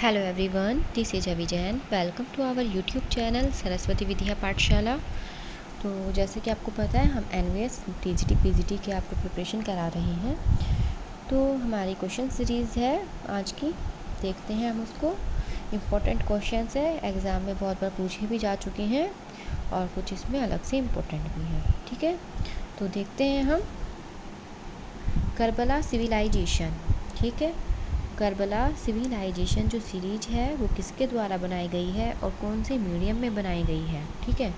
Hello everyone, this is Abhi Jain. Welcome to our YouTube channel Saraswati Vidya Pathshala. तो जैसे कि आपको पता है, हम एनवीएस टीजीटी पीजीटी के आपको प्रिपरेशन करा रहे हैं। तो हमारी क्वेश्चन सीरीज़ है आज की, देखते हैं हम उसको। इम्पोर्टेंट क्वेश्चंस है, एग्ज़ाम में बहुत बार पूछे भी जा चुके हैं और कुछ इसमें अलग से इम्पोर्टेंट भी है। ठीक है, तो देखते हैं हम। करबला सिविलाइजेशन, ठीक है। करबला सिविलाइजेशन जो सीरीज है वो किसके द्वारा बनाई गई है और कौन से मीडियम में बनाई गई है। ठीक है,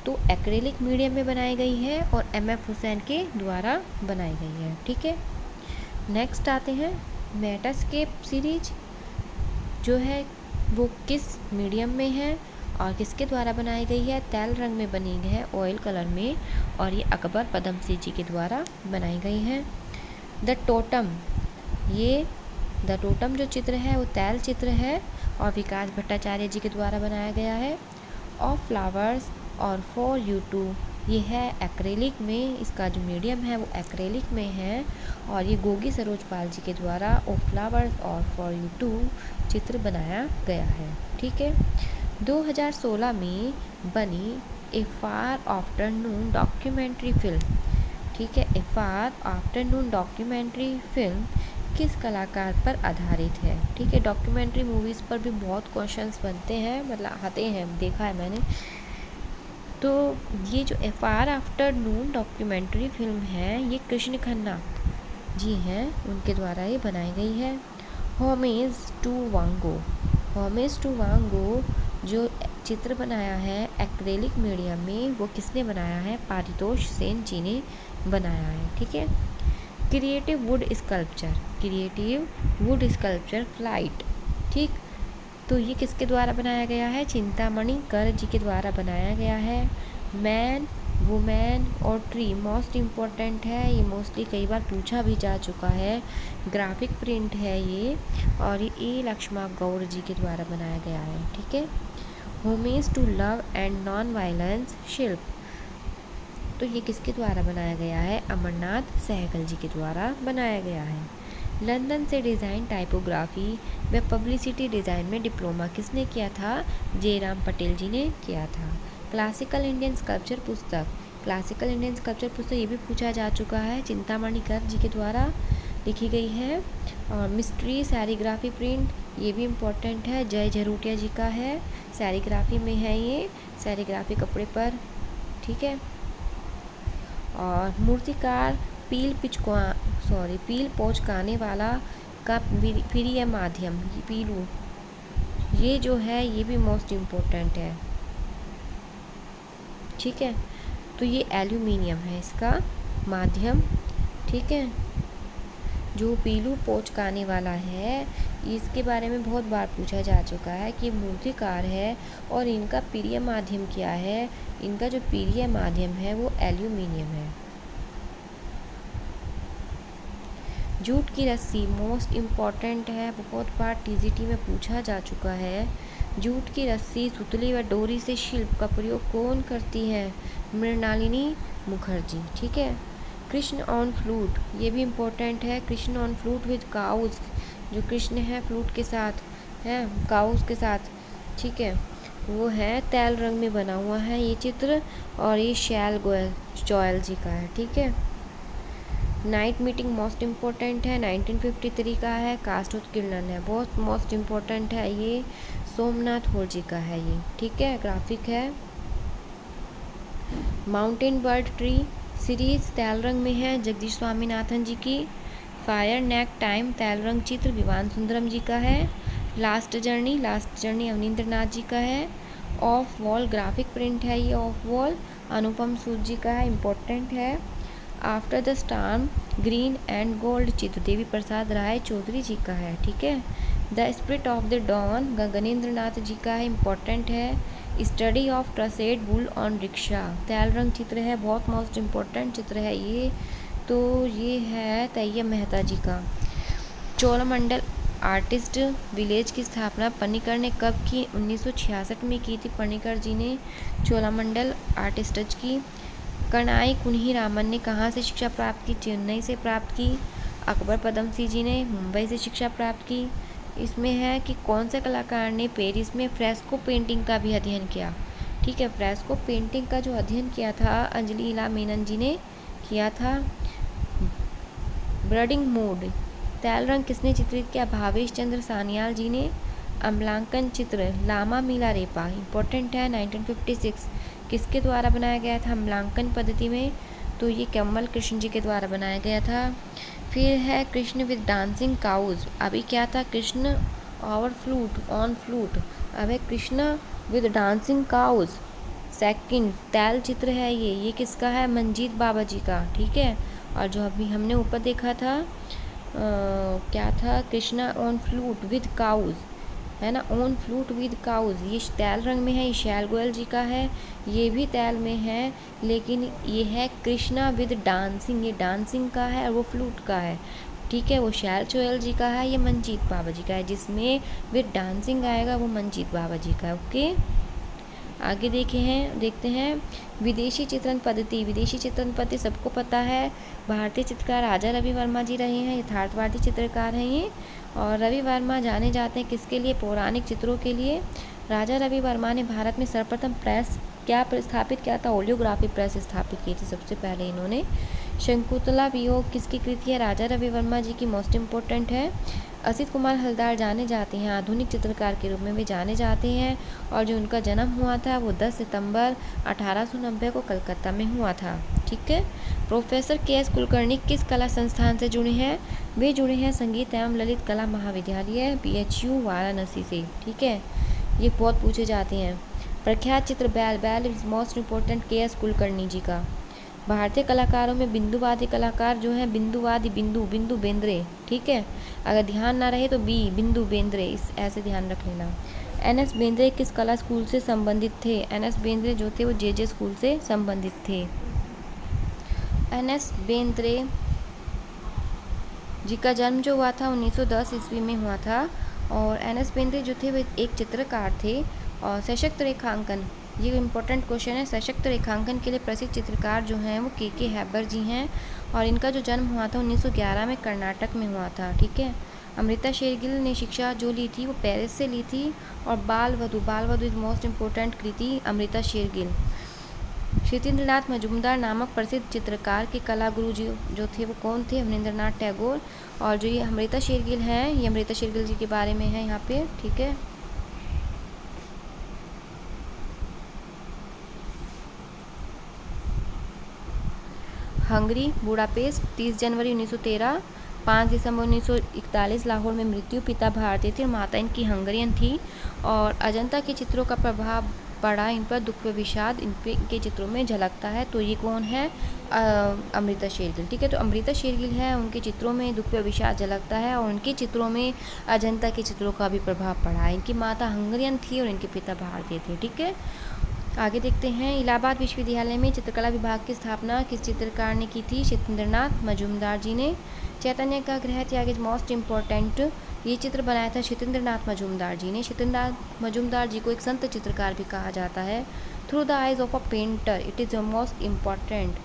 तो एक्रेलिक मीडियम में बनाई गई है और एम.एफ. हुसैन के द्वारा बनाई गई है। ठीक है, नेक्स्ट आते हैं। मेटास्केप सीरीज जो है वो किस मीडियम में है और किसके द्वारा बनाई गई है। तेल रंग में बनी है, ऑयल कलर में, और ये अकबर पदमसी जी के द्वारा बनाई गई है। द टोटम, ये द टोटम जो चित्र है वो तैल चित्र है और विकास भट्टाचार्य जी के द्वारा बनाया गया है। ऑफ फ्लावर्स और फॉर यू टू, ये है एक्रेलिक में, इसका जो मीडियम है वो एक्रेलिक में है और ये गोगी सरोज पाल जी के द्वारा ऑफ फ्लावर्स और फॉर यू टू चित्र बनाया गया है। ठीक है, 2016 में बनी ए फार आफ्टरनून डॉक्यूमेंट्री फिल्म, ठीक है, ए फार आफ्टरनून डॉक्यूमेंट्री फिल्म किस कलाकार पर आधारित है। ठीक है, डॉक्यूमेंट्री मूवीज़ पर भी बहुत क्वेश्चंस बनते हैं, मतलब आते हैं, देखा है मैंने। तो ये जो ए फार आफ्टरनून डॉक्यूमेंट्री फिल्म है ये कृष्ण खन्ना जी हैं, उनके द्वारा ये बनाई गई है। होमेज टू वांगो, होमेज टू वांगो जो चित्र बनाया है एक्रेलिक मीडियम में वो किसने बनाया है। पारितोष सेन जी ने बनाया है। ठीक है, creative would sculpture, creative would sculpture flight, ठीक, तो ये किसके द्वारा बनाया गया है। चिंतामणि कर जी के द्वारा बनाया गया है। मैन, वुमेन और ट्री मोस्ट इम्पोर्टेंट है, ये मोस्टली कई बार पूछा भी जा चुका है। ग्राफिक प्रिंट है ये और ये ए लक्ष्मा गौड़ जी के द्वारा बनाया गया है। ठीक है, homage to love and non violence शिल्प, तो ये किसके द्वारा बनाया गया है। अमरनाथ सहगल जी के द्वारा बनाया गया है। लंदन से डिज़ाइन टाइपोग्राफी व पब्लिसिटी डिज़ाइन में डिप्लोमा किसने किया था। जयराम पटेल जी ने किया था। क्लासिकल इंडियन स्कल्पचर पुस्तक, क्लासिकल इंडियन स्कल्पचर पुस्तक ये भी पूछा जा चुका है, चिंतामणि कर जी के द्वारा लिखी गई है। और मिस्ट्री सैरीग्राफी प्रिंट ये भी इम्पोर्टेंट है, जय झरूटिया जी का है, सैरीग्राफी में है ये, सैरीग्राफी कपड़े पर। ठीक है, और मूर्तिकार पील पोंछकाने वाला का प्रिय माध्यम पीलू, ये जो है ये भी मोस्ट इम्पोर्टेंट है। ठीक है, तो ये एल्यूमिनियम है इसका माध्यम। ठीक है, जो पीलू पोंछकाने वाला है इसके बारे में बहुत बार पूछा जा चुका है कि मूर्तिकार है और इनका प्रिय माध्यम क्या है। इनका जो प्रिय माध्यम है वो एल्यूमिनियम है। जूट की रस्सी मोस्ट इम्पॉर्टेंट है, बहुत बार टीजीटी में पूछा जा चुका है। जूट की रस्सी, सुतली व डोरी से शिल्प का प्रयोग कौन करती है। मृणालिनी मुखर्जी। ठीक है, कृष्ण ऑन फ्लूट ये भी इम्पोर्टेंट है। Krishna on flute with cows, जो कृष्ण है फ्लूट के साथ है, काउज के साथ। ठीक है, वो है तैल रंग में बना हुआ है ये चित्र और ये शैल गोयल चौयल जी का है। ठीक है, नाइट मीटिंग मोस्ट इम्पोर्टेंट है, 1953 का है, कास्ट उत्कीर्णन है, बहुत मोस्ट इम्पोर्टेंट है ये, सोमनाथ होर जी का है ये। ठीक है, ग्राफिक है। माउंटेन बर्ड ट्री सीरीज तैल रंग में है, जगदीश स्वामीनाथन जी की। फायर नेक टाइम तैल रंग चित्र विवान सुंदरम जी का है। लास्ट जर्नी अवनींद्र नाथ जी का है। ऑफ वॉल ग्राफिक प्रिंट है ये, ऑफ वॉल अनुपम सूद जी का है, इम्पोर्टेंट है। After the storm green and gold चित्र देवी प्रसाद राय चौधरी जी का है। ठीक है, the spirit of the dawn Gaganendra Nath ji का है, इम्पोर्टेंट है। Study of trussed bull on rickshaw तैल रंग चित्र है, बहुत मोस्ट इम्पोर्टेंट चित्र है ये, तो ये है तैयब मेहता जी का। चोलामंडल आर्टिस्ट विलेज की स्थापना पन्नीकर ने कब की। 1966 में की थी पन्नीकर जी ने चोलामंडल आर्टिस्ट की। कनाई कुन्ही रामन ने कहाँ से शिक्षा प्राप्त की। चेन्नई से प्राप्त की। अकबर पदमसी जी ने मुंबई से शिक्षा प्राप्त की। इसमें है कि कौन से कलाकार ने पेरिस में फ्रेस्को पेंटिंग का भी अध्ययन किया। ठीक है, फ्रेस्को पेंटिंग का जो अध्ययन किया था अंजलि इला मेनन जी ने किया था। ब्रडिंग मोड तैल रंग किसने चित्रित किया? भावेश चंद्र सान्याल जी ने। अम्लांकन चित्र लामा मिला रेपा इम्पोर्टेंट है 1956 किसके द्वारा बनाया गया था अम्लांकन पद्धति में? तो ये कमल कृष्ण जी के द्वारा बनाया गया था। फिर है कृष्ण विद डांसिंग काउज। अभी क्या था? कृष्ण और फ्लूट ऑन फ्लूट। अब है Krishna with dancing cows. Second तैल चित्र है ये किसका है? मंजीत बाबा जी का। ठीक है, और जो अभी हमने ऊपर देखा था क्या था? Krishna on flute with cows, है ना, ऑन फ्लूट विद काउज। ये तैल रंग में है, ये शैल गोयल जी का है। ये भी तैल में है, लेकिन ये है कृष्णा विद डांसिंग, ये डांसिंग का है और वो फ्लूट का है। ठीक है, वो शैल गोयल जी का है, ये मंजीत बाबा जी का है। जिसमें विद डांसिंग आएगा वो मंजीत बाबा जी का है। ओके, आगे देखते हैं विदेशी चित्रण पद्धति। विदेशी चित्रण पद्धति सबको पता है, भारतीय चित्रकार राजा रवि वर्मा जी रहे हैं, यथार्थवादी चित्रकार हैं ये। और रवि वर्मा जाने जाते हैं किसके लिए? पौराणिक चित्रों के लिए। राजा रवि वर्मा ने भारत में सर्वप्रथम प्रेस क्या स्थापित किया था? ओलियोग्राफी प्रेस स्थापित की थी सबसे पहले इन्होंने। शंकुतला वियोग किसकी कृति है? राजा रवि वर्मा जी की, मोस्ट इम्पोर्टेंट है। असित कुमार हलदार जाने जाते हैं आधुनिक चित्रकार के रूप में भी जाने जाते हैं, और जो उनका जन्म हुआ था वो 10 सितंबर 1890 को कलकत्ता में हुआ था। ठीक है, प्रोफेसर के.एस. कुलकर्णी किस कला संस्थान से जुड़े हैं? वे जुड़े हैं संगीत एवं ललित कला महाविद्यालय PHU वाराणसी से। ठीक है, ये बहुत पूछे जाते हैं। प्रख्यात चित्र बैल is most important K S. Kulkarni ji का। भारतीय कलाकारों में बिंदुवादी कलाकार जो हैं बिंदुवादी बिंदु बेंद्रे। ठीक है, अगर ध्यान ना रहे तो बिंदु बेंद्रे, इस ऐसे ध्यान रख लेना। NS बेंद्रे किस कला स्कूल से संबंधित थे? NS बेंद्रे जो थे वो JJ स्कूल से संबंधित थे। NS बेंद्रे जी का जन्म जो हुआ था 1910 ईस्वी में हुआ था। और NS बेंद्रे जो थे वो एक चित्रकार थे। और सशक्त रेखांकन, ये इम्पोर्टेंट क्वेश्चन है। सशक्त रेखांकन के लिए प्रसिद्ध चित्रकार जो हैं वो के हैबर जी हैं, और इनका जो जन्म हुआ था 1911 में कर्नाटक में हुआ था। ठीक है, अमृता शेरगिल ने शिक्षा जो ली थी वो पेरिस से ली थी। और बाल वधु इज मोस्ट इम्पोर्टेंट कृति अमृता शेरगिल। सत्येंद्रनाथ मजूमदार नामक प्रसिद्ध चित्रकार के कला गुरु जी जो थे वो कौन थे? अवनींद्रनाथ टैगोर। और जो ये अमृता शेरगिल हैं, ये अमृता शेरगिल जी के बारे में है यहाँ पे। ठीक है, हंगरी बुडापेस्ट 30 जनवरी 1913, 5 दिसंबर 1941 लाहौर में मृत्यु। पिता भारतीय थे, माता इनकी हंगरियन थी। और अजंता के चित्रों का प्रभाव पड़ा इन पर, दुख व विषाद इनके चित्रों में झलकता है। तो ये कौन है? अमृता शेरगिल। ठीक है, तो अमृता शेरगिल है, उनके चित्रों में दुख व विषाद झलकता है, और उनके चित्रों में अजंता के चित्रों का भी प्रभाव पड़ा है। इनकी माता हंगरियन थी और इनके पिता भारतीय थे। ठीक है, आगे देखते हैं। इलाहाबाद विश्वविद्यालय में चित्रकला विभाग की स्थापना किस चित्रकार ने की थी? सत्येंद्रनाथ मजूमदार जी ने। चैतन्य का गृह त्याग इज मोस्ट इम्पोर्टेंट, ये चित्र बनाया था सत्येंद्रनाथ मजूमदार जी ने। सत्येंद्रनाथ मजूमदार जी को एक संत चित्रकार भी कहा जाता है। Through the eyes of a painter it is most important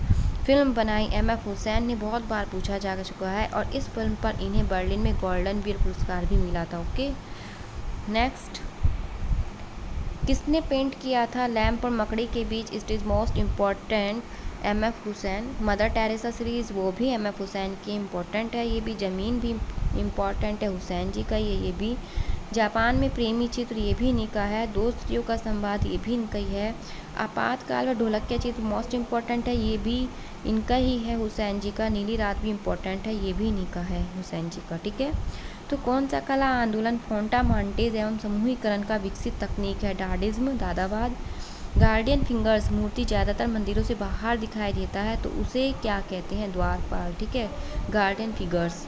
film बनाई MF हुसैन ने, बहुत बार पूछा जा चुका है, और इस फिल्म पर इन्हें बर्लिन में गोल्डन बीयर पुरस्कार भी मिला था। ओके, नेक्स्ट, किसने पेंट किया था लैंप और मकड़ी के बीच? It is most important MF हुसैन। मदर टेरेसा सीरीज़ वो भी MF हुसैन की इम्पोर्टेंट है। ये भी ज़मीन भी इम्पॉर्टेंट है हुसैन जी का, ये भी। जापान में प्रेमी चित्र, ये भी इन्हीं का है। दो स्त्रियों का संवाद, ये भी इनका ही है। आपातकाल व ढोलकिया चित्र मोस्ट इम्पॉर्टेंट है, ये भी इनका ही है हुसैन जी का। नीली रात भी इम्पॉर्टेंट है, ये भी इन्हीं का है हुसैन जी का। ठीक है, तो कौन सा कला आंदोलन फोंटा मॉन्टेज एवं समूहीकरण का विकसित तकनीक है? डाडिज्म, दादावाद। गार्डियन फिंगर्स, मूर्ति ज़्यादातर मंदिरों से बाहर दिखाई देता है, तो उसे क्या कहते हैं? द्वारपाल। ठीक है, गार्डियन फिगर्स।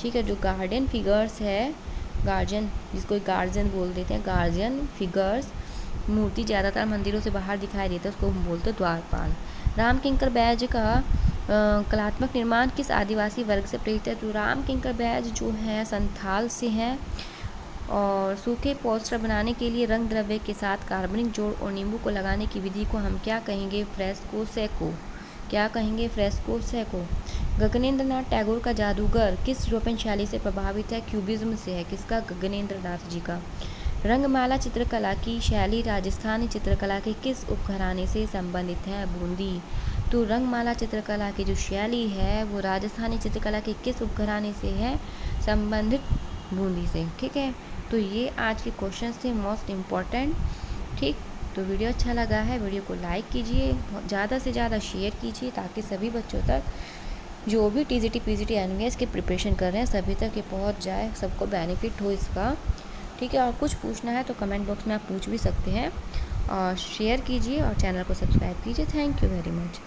ठीक है, जो गार्डियन फिगर्स है, गार्जियन जिसको गार्जियन बोल देते हैं, गार्जियन फिगर्स, मूर्ति ज़्यादातर मंदिरों से बाहर दिखाई देता है, उसको हम बोलते हैं द्वारपाल। राम किंकर बैज का कलात्मक निर्माण किस आदिवासी वर्ग से प्रेरित है? तो राम किंकर बैज जो है संथाल से हैं। और सूखे पोस्टर बनाने के लिए रंग द्रव्य के साथ कार्बनिक जोड़ और नींबू को लगाने की विधि को हम क्या कहेंगे? Fresco Seiko. क्या कहेंगे? फ्रेस्को को। गगनेंद्र नाथ टैगोर का जादूगर किस यूरोपियन शैली से प्रभावित है? क्यूबिज्म से है। किसका? गगनेंद्र नाथ जी का। रंगमाला चित्रकला की शैली राजस्थानी चित्रकला के किस उपघराने से संबंधित है? बूंदी। तो रंगमाला चित्रकला की जो शैली है वो राजस्थानी चित्रकला के किस उपघराने से है संबंधित? बूंदी से। ठीक है, तो ये आज के क्वेश्चन थे मोस्ट इम्पॉर्टेंट। ठीक, तो वीडियो अच्छा लगा है, वीडियो को लाइक कीजिए, ज़्यादा से ज़्यादा शेयर कीजिए ताकि सभी बच्चों तक जो भी टीजीटी पीजीटी एनवीएस की प्रिपरेशन कर रहे हैं सभी तक ये पहुंच जाए, सबको बेनिफिट हो इसका। ठीक है, और कुछ पूछना है तो कमेंट बॉक्स में आप पूछ भी सकते हैं, और शेयर कीजिए और चैनल को सब्सक्राइब कीजिए। Thank you very much.